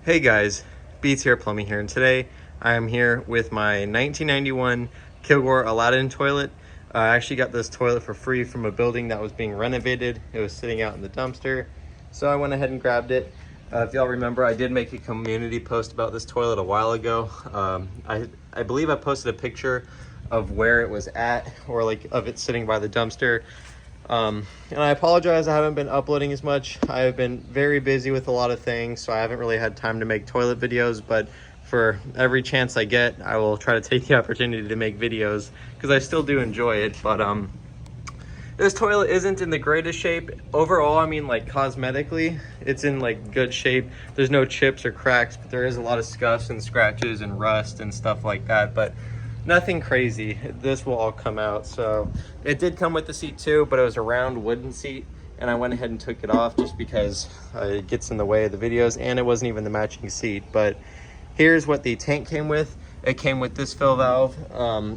Hey guys, Beats here, Plumbing here, and today I am here with my 1991 Kilgore Aladdin toilet. I actually got this toilet for free from a building that was being renovated. It was sitting out in the dumpster, so I went ahead and grabbed it. If y'all remember, I did make a community post about this toilet a while ago. I believe I posted a picture of where it was at, or like of it sitting by the dumpster. And I apologize, I haven't been uploading as much. I have been very busy with a lot of things, so I haven't really had time to make toilet videos, but for every chance I get, I will try to take the opportunity to make videos because I still do enjoy it. But this toilet isn't in the greatest shape overall. I mean, like, cosmetically it's in like good shape. There's no chips or cracks, but there is a lot of scuffs and scratches and rust and stuff like that, but nothing crazy. This will all come out. So it did come with the seat too, but it was a round wooden seat, and I went ahead and took it off just because it gets in the way of the videos, and it wasn't even the matching seat. But here's what the tank came with. It came with this fill valve.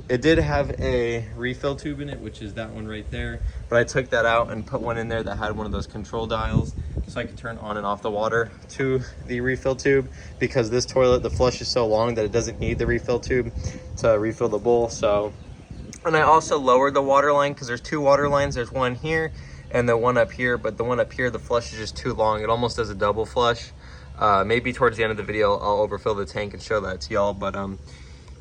It did have a refill tube in it, which is that one right there, but I took that out and put one in there that had one of those control dials, so I could turn on and off the water to the refill tube, because this toilet, the flush is so long that it doesn't need the refill tube to refill the bowl. So, and I also lowered the water line because there's two water lines. There's one here and the one up here, but the one up here, the flush is just too long. It almost does a double flush. Maybe towards the end of the video, I'll overfill the tank and show that to y'all. But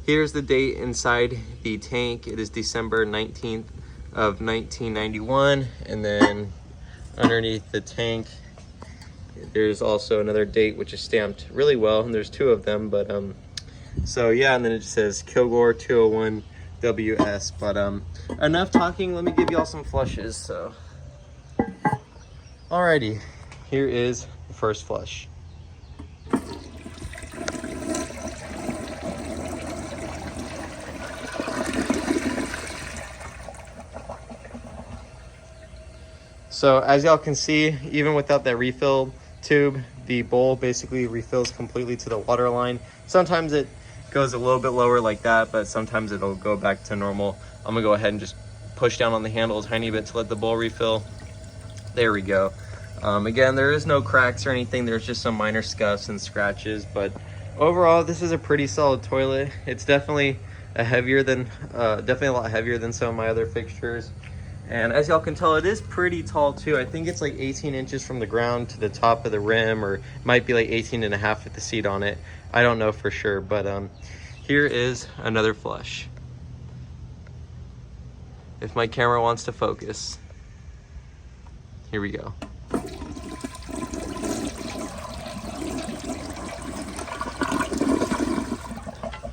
here's the date inside the tank. It is December 19th of 1991. And then underneath the tank, there's also another date, which is stamped really well, and there's two of them. But so yeah, and then it just says Kilgore 201 WS. But enough talking, let me give y'all some flushes. So alrighty, here is the first flush. So as y'all can see, even without that refill tube, the bowl basically refills completely to the water line. Sometimes it goes a little bit lower like that, but sometimes it'll go back to normal. I'm gonna go ahead and just push down on the handle a tiny bit to let the bowl refill. There we go. Again, there is no cracks or anything. There's just some minor scuffs and scratches, but overall, this is a pretty solid toilet. It's definitely definitely a lot heavier than some of my other fixtures. And as y'all can tell, it is pretty tall too. I think it's like 18 inches from the ground to the top of the rim, or might be like 18 and a half with the seat on it. I don't know for sure, but here is another flush. If my camera wants to focus. Here we go.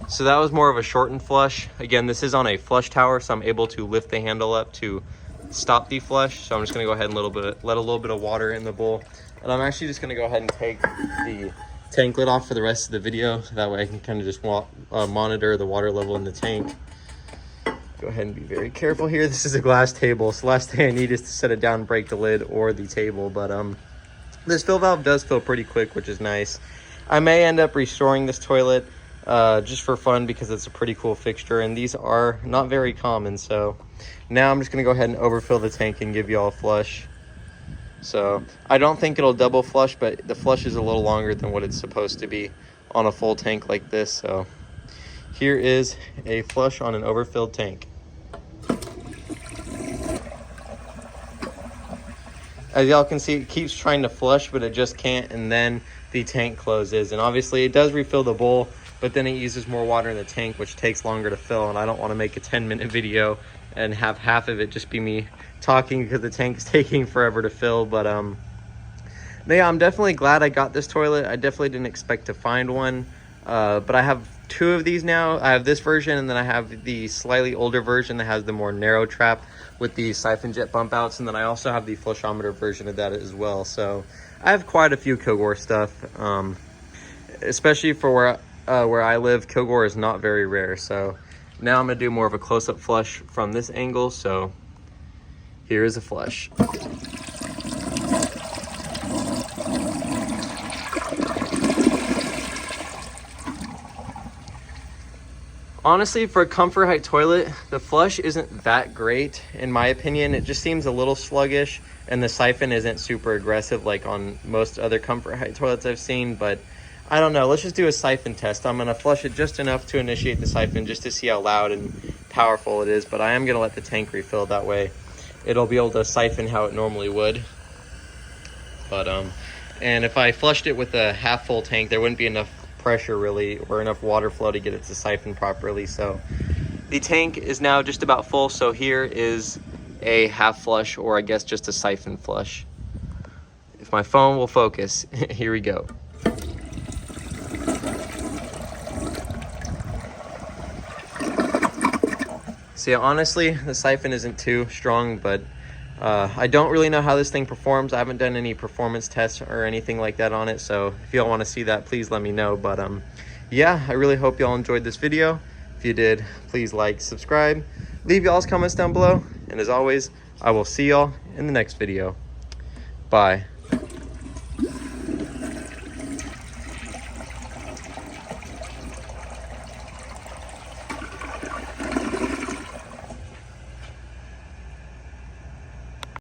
So that was more of a shortened flush. Again, this is on a flush tower, so I'm able to lift the handle up to stop the flush. So I'm just gonna go ahead and let a little bit of water in the bowl. And I'm actually just gonna go ahead and take the tank lid off for the rest of the video. That way I can kind of just monitor the water level in the tank. Go ahead and be very careful here. This is a glass table, so the last thing I need is to set it down and break the lid or the table. But this fill valve does fill pretty quick, which is nice. I may end up restoring this toilet just for fun, because it's a pretty cool fixture, and these are not very common. So now I'm just gonna go ahead and overfill the tank and give you all a flush. So I don't think it'll double flush, but the flush is a little longer than what it's supposed to be on a full tank like this. So here is a flush on an overfilled tank. As y'all can see, it keeps trying to flush, but it just can't, and then the tank closes. And obviously it does refill the bowl, but then it uses more water in the tank, which takes longer to fill, and I don't want to make a 10-minute video and have half of it just be me talking because the tank is taking forever to fill. But yeah, I'm definitely glad I got this toilet. I definitely didn't expect to find one, but I have two of these now. I have this version, and then I have the slightly older version that has the more narrow trap with the siphon jet bump outs, and then I also have the flushometer version of that as well. So I have quite a few Kilgore stuff, especially for where I live. Kilgore is not very rare. So now I'm gonna do more of a close-up flush from this angle. So here is a flush. Honestly, for a comfort height toilet, the flush isn't that great in my opinion. It just seems a little sluggish, and the siphon isn't super aggressive like on most other comfort height toilets I've seen. But I don't know. Let's just do a siphon test. I'm going to flush it just enough to initiate the siphon just to see how loud and powerful it is. But I am going to let the tank refill. That way it'll be able to siphon how it normally would. But, and if I flushed it with a half full tank, there wouldn't be enough pressure really or enough water flow to get it to siphon properly. So the tank is now just about full. So here is a half flush, or I guess just a siphon flush. If my phone will focus, here we go. See, honestly, the siphon isn't too strong, but I don't really know how this thing performs. I haven't done any performance tests or anything like that on it, so if y'all want to see that, please let me know. But yeah, I really hope y'all enjoyed this video. If you did, please like, subscribe, leave y'all's comments down below, and as always, I will see y'all in the next video. Bye.